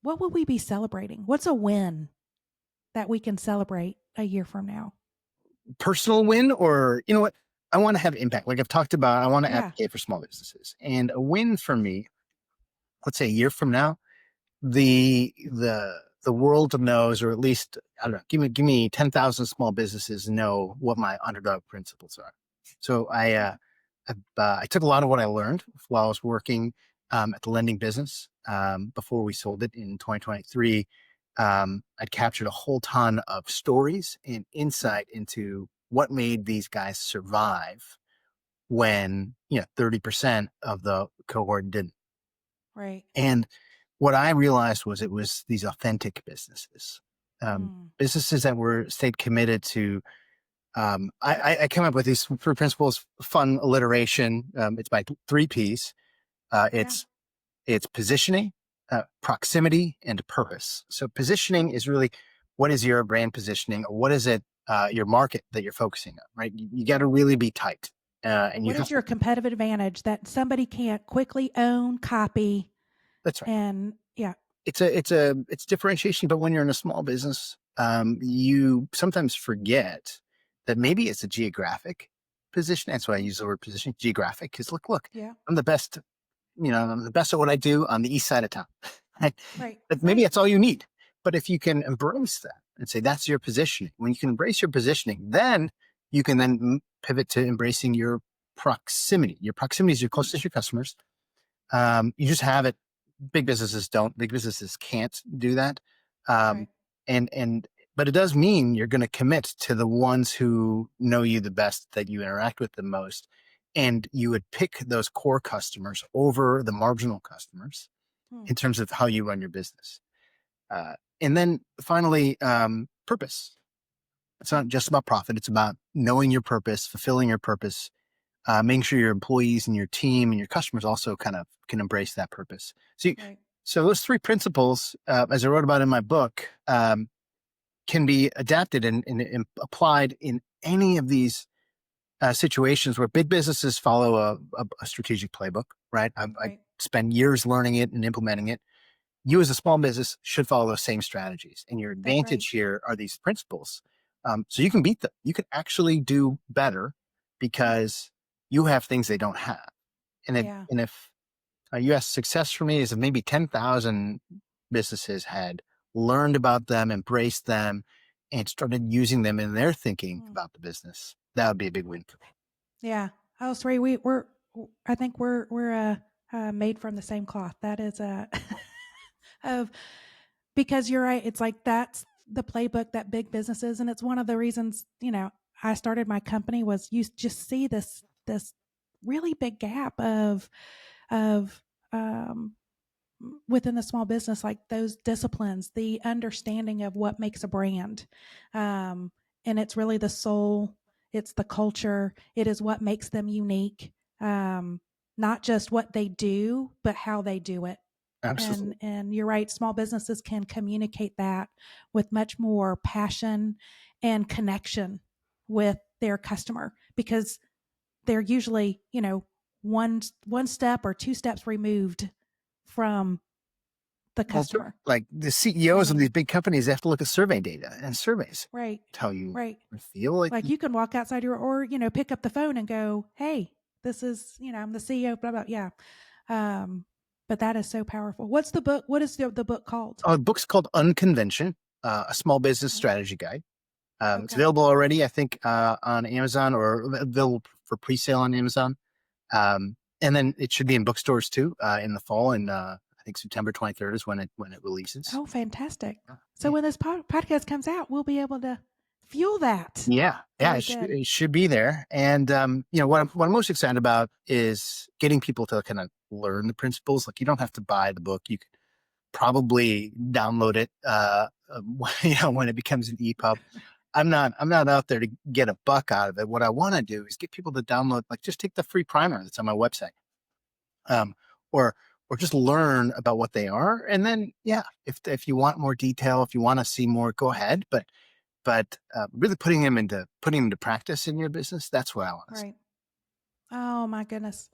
what will we be celebrating? What's a win that we can celebrate a year from now? Personal win, or you know what? I want to have impact. Like I've talked about, I want to Yeah. advocate for small businesses. And a win for me, let's say a year from now, the world knows, or at least I don't know, give me 10,000 small businesses know what my underdog principles are. So I took a lot of what I learned while I was working at the lending business before we sold it in 2023. I'd captured a whole ton of stories and Mm, insight into what made these guys survive when 30% of the cohort didn't. right. And what I realized was it was these authentic businesses, Mm, businesses that were stayed committed to. I came up with these three principles: fun alliteration. It's my three P's. yeah. It's positioning, proximity, and purpose. So positioning is really what is your brand positioning, or what is it your market that you're focusing on, right? You got to really be tight, and you What have is to. your competitive advantage that somebody can't quickly own, copy, That's right. and yeah. It's differentiation, but when you're in a small business, you sometimes forget that maybe it's a geographic position. That's why I Mm, use the word position, geographic, because look, yeah. I'm the best. I'm the best at what I do on the east side of town. Right? Right. But maybe Right. that's all you need. But if you can embrace that and say that's your positioning, when you can embrace your positioning, then you can then pivot to embracing your proximity. Your proximity is your Mm, closest to your customers. You just have it. Big businesses don't. Big businesses can't do that. Um, right. and but it does mean you're going to commit to the ones who know you the best, that you interact with the most, and you would pick those core customers over the marginal customers Mm, in terms of how you run your business. And then finally, purpose. It's mm, not just about profit. It's about knowing your purpose, fulfilling your purpose, making sure your employees and your team and your customers also kind of can embrace that purpose. right. So those three principles, as I wrote about in my book, can be adapted and applied in any of these situations where big businesses follow a strategic playbook, right? I Right. spend years learning it and implementing it. You as a small business should follow those same strategies. And your That's right. advantage here are these principles. So you can beat them. You can actually do better because you have things they don't have. Yeah. And if US success for me is if maybe 10,000 businesses had learned about them, embraced them, and started using them in their thinking Mm, about the business. That would be a big win for me. yeah. Oh, sorry. We're. I think we're made from the same cloth. That is a of because you're right. It's like that's the playbook that big businesses, and it's one of the reasons I started my company was you just see this really big gap of um, within the small business, like those disciplines, the understanding of what makes a brand. Um, and it's really the soul, it's the culture, it is what makes them unique. Not just what they do, but how they do it. And Absolutely. and you're right, small businesses can communicate that with much more passion and connection with their customer because they're usually, one step or two steps removed from the Well, sure. customer. Like the I CEOs of these mean, big companies, they have to look at survey data, and surveys right, tell you right. or feel like Like you can walk outside your or pick up the phone and go, "Hey." This is, I'm the CEO, blah, blah. Yeah. Um, but that is so powerful. What's the book? What is the book called? The book's called Unconvention, a small business Oh, strategy guide. It's okay. available already, I think, on Amazon, or available for pre-sale on Amazon. And then it should be in bookstores too, in the fall. And I think September 23rd is when it releases. Oh, fantastic. So Yeah. when this podcast comes out, we'll be able to fuel that. Yeah, Very good. it should be there. And what I'm most excited about is getting people to kind of learn the principles. Like, you don't have to buy the book; you could probably download it. When it becomes an EPUB. I'm not out there to get a buck out of it. What I want to do is get people to download, like, just take the free primer that's on my website, um, or just learn about what they are, and then if you want more detail, if you want to see more, go ahead. But really putting them into practice in your business, that's what I want to see. Right. Oh my goodness.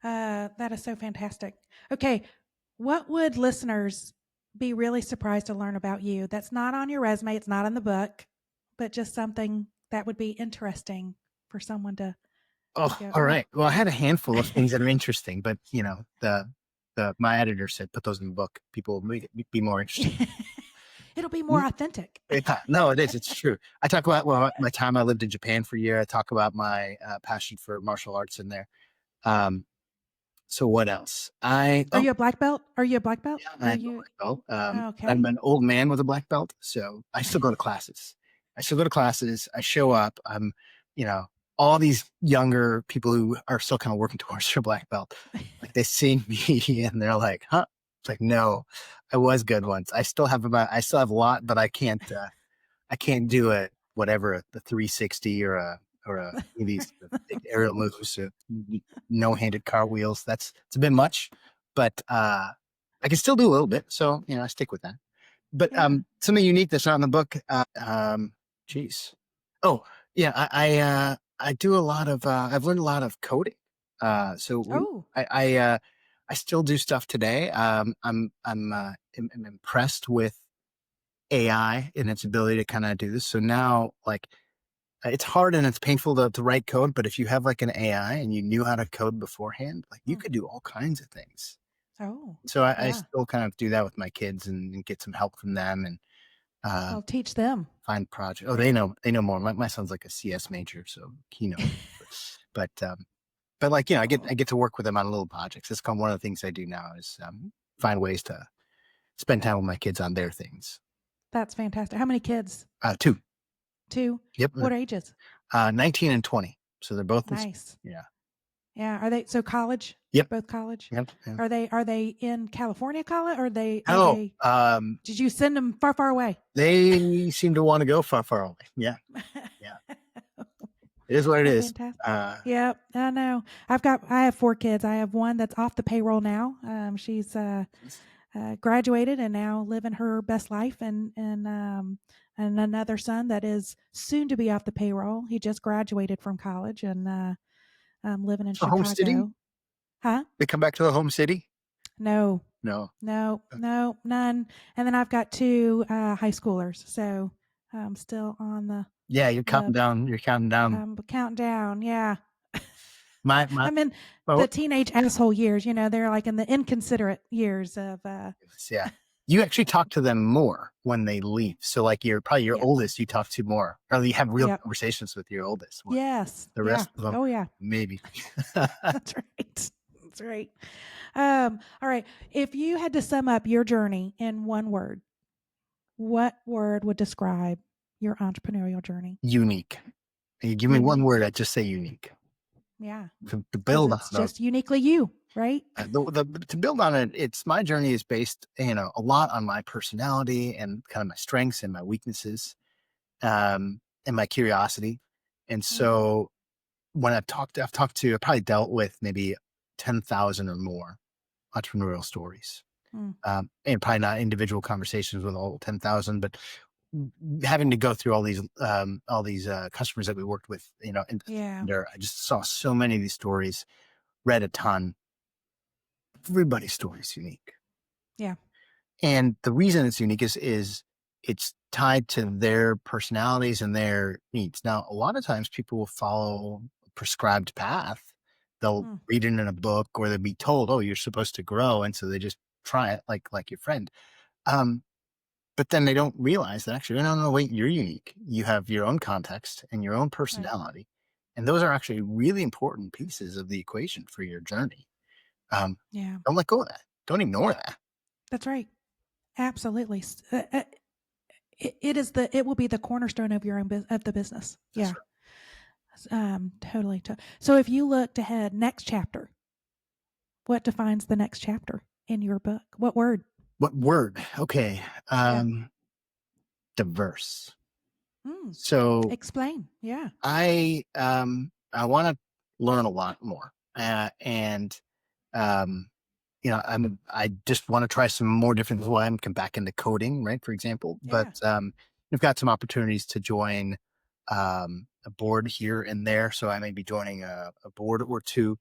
That is so fantastic. Okay. What would listeners be really surprised to learn about you that's not on your resume, it's not in the book, but just something that would be interesting for someone to Oh, go, all oh. right. Well, I had a handful of things that are interesting, but the my editor said put those in the book. People will be more interested. It'll be more authentic. No, it is. It's true. I talk about, well, my time I lived in Japan for a year. I talk about my passion for martial arts in there. Um, so what else? Are you a black belt? Are you a black belt? I Are have a you black belt. I'm okay? an old man with a black belt, so I still go to classes. I show up. I'm, you know, all these younger people who are still kind of working towards their black belt, like, they see me and they're like, "Huh?" It's like, no, I was good once. I still have a lot, but I can't do it. Whatever, the 360 or these big aerial moves, no-handed cartwheels. It's a bit much, but I can still do a little bit. So I stick with that. But Yeah. something unique that's not in the book. Geez. Oh yeah, I do a lot of. I've learned a lot of coding. So Oh. I still do stuff today. I'm impressed with AI and its ability to kind of do this. So now, like, it's hard and it's painful to write code, but if you have like an AI and you knew how to code beforehand, like, you Hmm. could do all kinds of things. Oh. So I Yeah. still kind of do that with my kids, and get some help from them, and uh, Well, teach them. find projects. Oh, Right. they know more. My son's like a CS major, so he knows. But like, I get to work with them on little projects. It's kind of one of the things I do now is find ways to spend time with my kids on their things. That's fantastic. How many kids? Two. Two. Yep. What ages? 19 and 20. So they're both in. Nice. Yeah. Yeah. Are they so college? Yep. Both college? Yep. Yep. Are they in California college? Or are Oh, they did you send them far, far away? they seem to want to go far, far away. Yeah. Yeah. It is what it Well, is. fantastic. Uh, Yep, I know. I have 4 kids. I have one that's off the payroll now. She's graduated and now living her best life, and another son that is soon to be off the payroll. He just graduated from college and living in the home city. Chicago. Huh? They come back to the home city. No, No. no, no, none. And then I've got 2 high schoolers, so I'm still on Yeah, you're counting the down. You're counting down. countdown. Yeah. My. I'm in the Well, teenage asshole years, they're like in the inconsiderate years of yeah. You actually talk to them more when they leave. So, like, you're probably your yep. oldest. You talk to more, or you have real Yep. conversations with your oldest. Yes. The Yeah. rest of them, Oh yeah. maybe. That's right. That's right. All right. If you had to sum up your journey in one word, what word would describe your entrepreneurial journey? Unique. You give me one Unique. word, I'd just say unique. Yeah. To Because build on it's those. just uniquely you, right? To build on it, my journey is based, a lot on my personality and kind of my strengths and my weaknesses, and my curiosity. And Mm, so when I've probably dealt with maybe 10,000 or more entrepreneurial stories, mm, and probably not individual conversations with all 10,000, but having to go through all these customers that we worked with, yeah. I just saw so many of these stories, read a ton. Everybody's story is unique. Yeah. And the reason it's unique is it's tied to their personalities and their needs. Now, a lot of times people will follow a prescribed path, They'll Mm, read it in a book or they'll be told, "Oh, you're supposed to grow," and so they just try it like your friend. Um, but then they don't realize that actually, no, no, wait, you're unique. You have your own context and your own right. personality, and those are actually really important pieces of the equation for your journey. Um, Yeah, don't let go of that. Don't ignore that. that's right. Absolutely. It will be the cornerstone of your own of the business. That's Yeah. right. Totally. So if you looked ahead, next chapter, what defines the next chapter in your book? What word? What word? Okay. Yeah. Diverse. Mm, So explain. Yeah. I want to learn a lot more, and um, I just want to try some more different. Well, I'm come back into coding, right? For example, but Yeah. we've got some opportunities to join a board here and there. So I may be joining a board or two.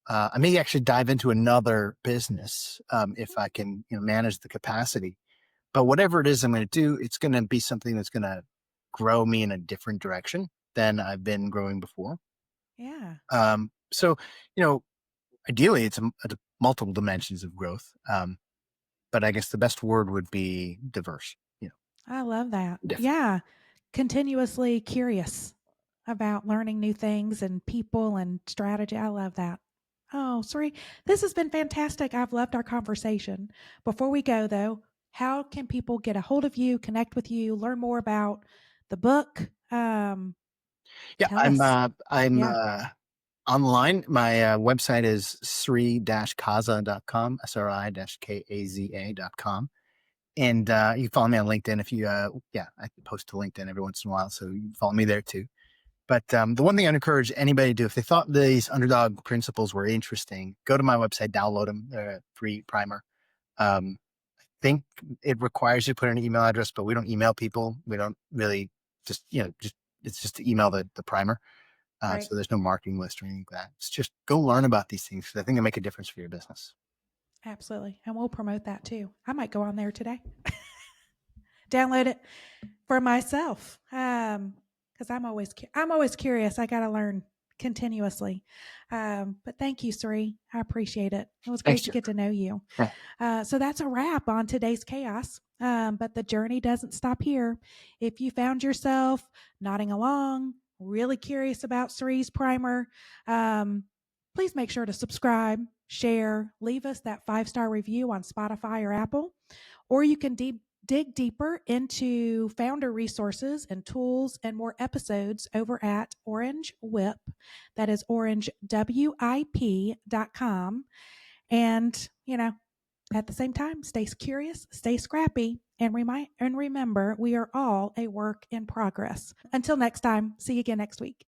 I may actually dive into another business if I can, manage the capacity. But whatever it is I'm going to do, it's going to be something that's going to grow me in a different direction than I've been growing before. Yeah. So, you know, ideally, it's multiple dimensions of growth. But I guess the best word would be diverse. I love that. Different. Yeah. Continuously curious about learning new things and people and strategy. I love that. Oh, sorry. This has been fantastic. I've loved our conversation. Before we go, though, how can people get a hold of you, connect with you, learn more about the book? Yeah, Tell I'm us. uh, I'm Yeah. uh, online. My website is sri-kaza.com, SRI-KAZA.com. And you can follow me on LinkedIn if you, yeah, I post to LinkedIn every once in a while. So you can follow me there too. But the one thing I'd encourage anybody to do, if they thought these underdog principles were interesting, go to my website, download them, free primer. Um, think it requires you to put in an email address, but we don't email people. We don't really just it's just to email the primer. Right. So there's no marketing list or anything like that. It's just go learn about these things because I think they make a difference for your business. Absolutely. And we'll promote that too. I might go on there today. Download it for myself. Because I'm always curious. I got to learn continuously. But thank you, Sri. I appreciate it. It was Thanks, great to Jeff. get to know you. Yeah. So that's a wrap on today's chaos. But the journey doesn't stop here. If you found yourself nodding along, really curious about Sri's primer, um, please make sure to subscribe, share, leave us that 5-star review on Spotify or Apple, or you can dig deeper into founder resources and tools and more episodes over at Orange Whip. That is orangewip.com. And, at the same time, stay curious, stay scrappy, and remember, we are all a work in progress. Until next time, see you again next week.